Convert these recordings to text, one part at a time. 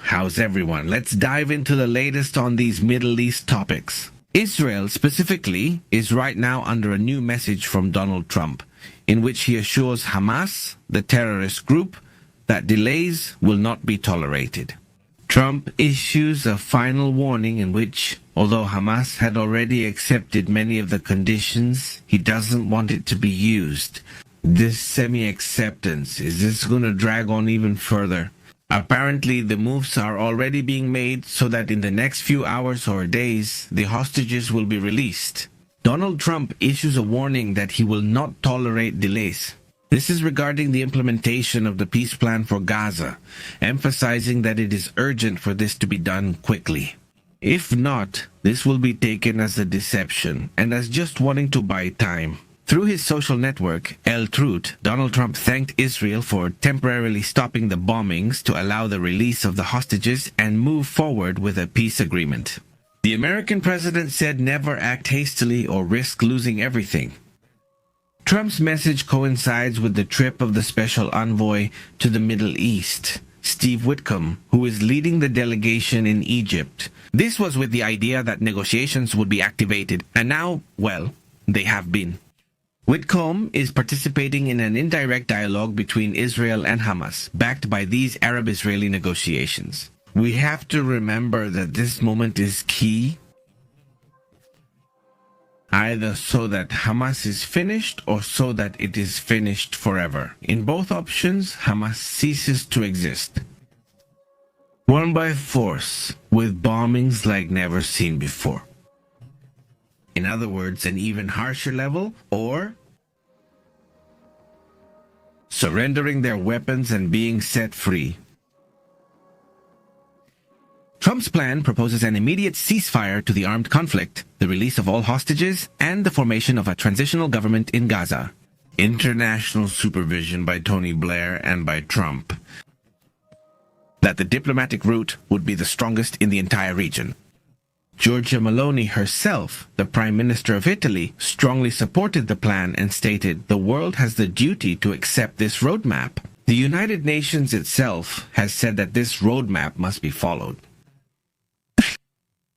how's everyone? Let's dive into the latest on these Middle East topics. Israel specifically is right now under a new message from Donald Trump, in which he assures Hamas, the terrorist group, that delays will not be tolerated. Trump issues a final warning in which, although Hamas had already accepted many of the conditions, he doesn't want it to be used. This semi-acceptance, is this going to drag on even further? Apparently, the moves are already being made so that in the next few hours or days, the hostages will be released. Donald Trump issues a warning that he will not tolerate delays. This is regarding the implementation of the peace plan for Gaza, emphasizing that it is urgent for this to be done quickly. If not, this will be taken as a deception and as just wanting to buy time. Through his social network, Truth, Donald Trump thanked Israel for temporarily stopping the bombings to allow the release of the hostages and move forward with a peace agreement. The American president said never act hastily or risk losing everything. Trump's message coincides with the trip of the special envoy to the Middle East, Steve Witcomb, who is leading the delegation in Egypt. This was with the idea that negotiations would be activated, and now, well, they have been. Whitcomb is participating in an indirect dialogue between Israel and Hamas, backed by these Arab-Israeli negotiations. We have to remember that this moment is key, either so that Hamas is finished or so that it is finished forever. In both options, Hamas ceases to exist. Won by force, with bombings like never seen before. In other words, an even harsher level, or surrendering their weapons and being set free. Trump's plan proposes an immediate ceasefire to the armed conflict, the release of all hostages, and the formation of a transitional government in Gaza. International supervision by Tony Blair and by Trump. That the diplomatic route would be the strongest in the entire region. Giorgia Meloni herself, the Prime Minister of Italy, strongly supported the plan and stated the world has the duty to accept this roadmap. The United Nations itself has said that this roadmap must be followed.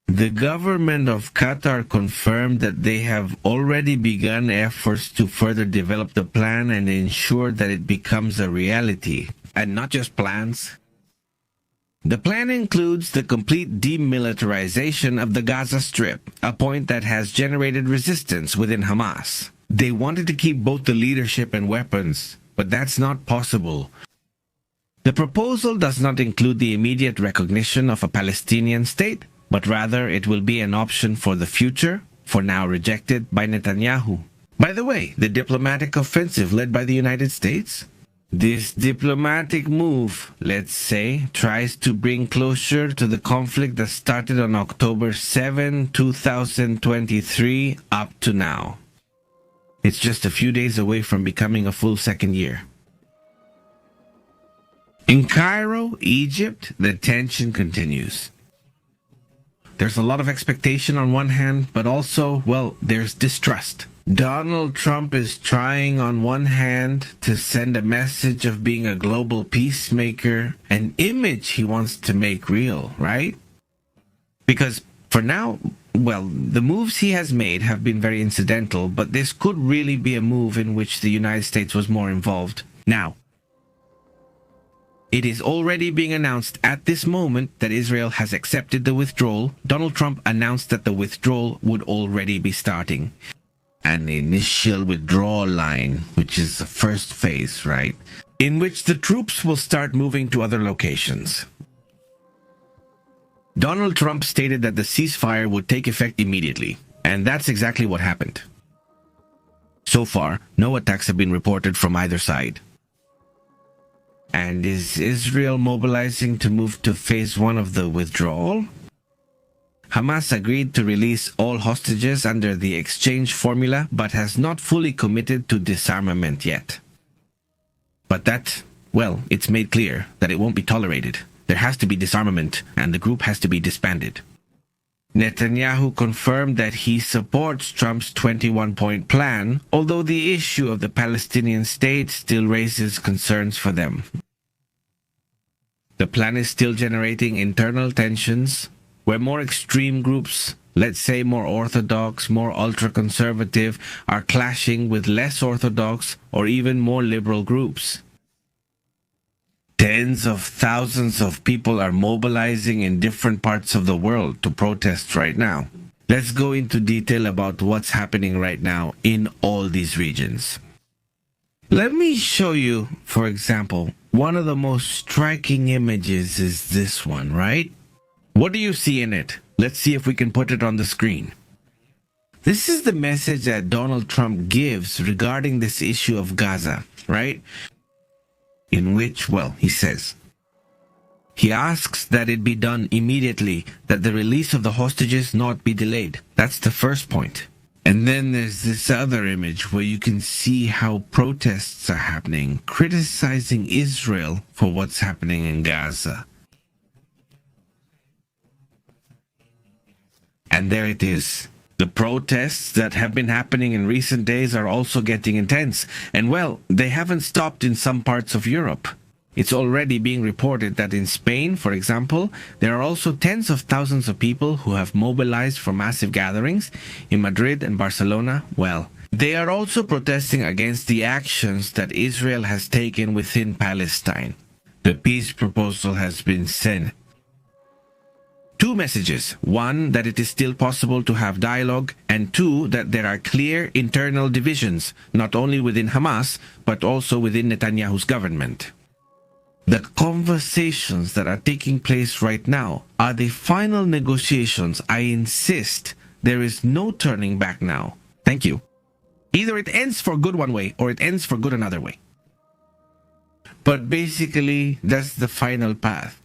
The government of Qatar confirmed that they have already begun efforts to further develop the plan and ensure that it becomes a reality, and not just plans. The plan includes the complete demilitarization of the Gaza Strip, a point that has generated resistance within Hamas. They wanted to keep both the leadership and weapons, but that's not possible. The proposal does not include the immediate recognition of a Palestinian state, but rather it will be an option for the future, for now rejected by Netanyahu. By the way, the diplomatic offensive led by the United States? This diplomatic move, let's say, tries to bring closure to the conflict that started on October 7, 2023 up to now. It's just a few days away from becoming a full second year. In Cairo, Egypt, the tension continues. There's a lot of expectation on one hand, but also, well, there's distrust. Donald Trump is trying on one hand to send a message of being a global peacemaker, an image he wants to make real, right? Because for now, well, the moves he has made have been very incidental, but this could really be a move in which the United States was more involved. Now, it is already being announced at this moment that Israel has accepted the withdrawal. Donald Trump announced that the withdrawal would already be starting. An initial withdrawal line, which is the first phase, right? In which the troops will start moving to other locations. Donald Trump stated that the ceasefire would take effect immediately, and that's exactly what happened. So far, no attacks have been reported from either side. And is Israel mobilizing to move to phase 1 of the withdrawal? Hamas agreed to release all hostages under the exchange formula, but has not fully committed to disarmament yet. But that, well, it's made clear that it won't be tolerated. There has to be disarmament, and the group has to be disbanded. Netanyahu confirmed that he supports Trump's 21-point plan, although the issue of the Palestinian state still raises concerns for them. The plan is still generating internal tensions where more extreme groups, let's say more orthodox, more ultra-conservative, are clashing with less orthodox or even more liberal groups. Tens of thousands of people are mobilizing in different parts of the world to protest right now. Let's go into detail about what's happening right now in all these regions. Let me show you, for example, one of the most striking images is this one, right? What do you see in it? Let's see if we can put it on the screen. This is the message that Donald Trump gives regarding this issue of Gaza, right? In which, well, he says, he asks that it be done immediately, that the release of the hostages not be delayed. That's the first point. And then there's this other image where you can see how protests are happening, criticizing Israel for what's happening in Gaza. And there it is. The protests that have been happening in recent days are also getting intense. And well, they haven't stopped in some parts of Europe. It's already being reported that in Spain, for example, there are also tens of thousands of people who have mobilized for massive gatherings. In Madrid and Barcelona, well, they are also protesting against the actions that Israel has taken within Palestine. The peace proposal has been sent. Two messages. One, that it is still possible to have dialogue, and two, that there are clear internal divisions, not only within Hamas, but also within Netanyahu's government. The conversations that are taking place right now are the final negotiations. I insist, there is no turning back now. Thank you. Either it ends for good one way, or it ends for good another way. But basically, that's the final path.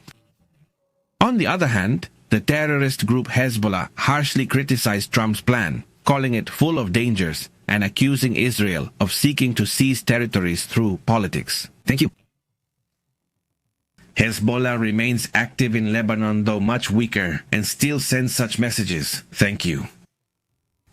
On the other hand, the terrorist group Hezbollah harshly criticized Trump's plan, calling it full of dangers and accusing Israel of seeking to seize territories through politics. Thank you. Hezbollah remains active in Lebanon, though much weaker, and still sends such messages. Thank you.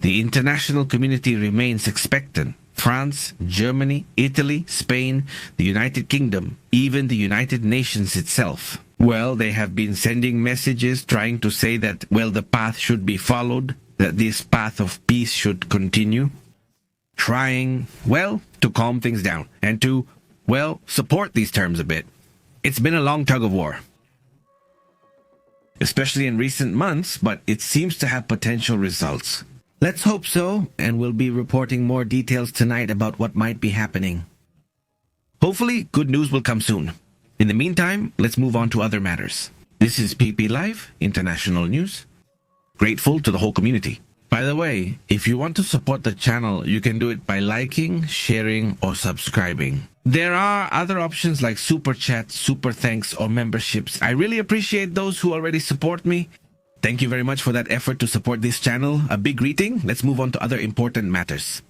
The international community remains expectant. France, Germany, Italy, Spain, the United Kingdom, even the United Nations itself. Well, they have been sending messages trying to say that, well, the path should be followed, that this path of peace should continue. Trying, well, to calm things down and to, well, support these terms a bit. It's been a long tug of war, especially in recent months, but it seems to have potential results. Let's hope so, and we'll be reporting more details tonight about what might be happening. Hopefully, good news will come soon. In the meantime, let's move on to other matters. This is PP Live, International News. Grateful to the whole community. By the way, if you want to support the channel, you can do it by liking, sharing, or subscribing. There are other options like Super Chat, Super Thanks, or memberships. I really appreciate those who already support me. Thank you very much for that effort to support this channel. A big greeting. Let's move on to other important matters.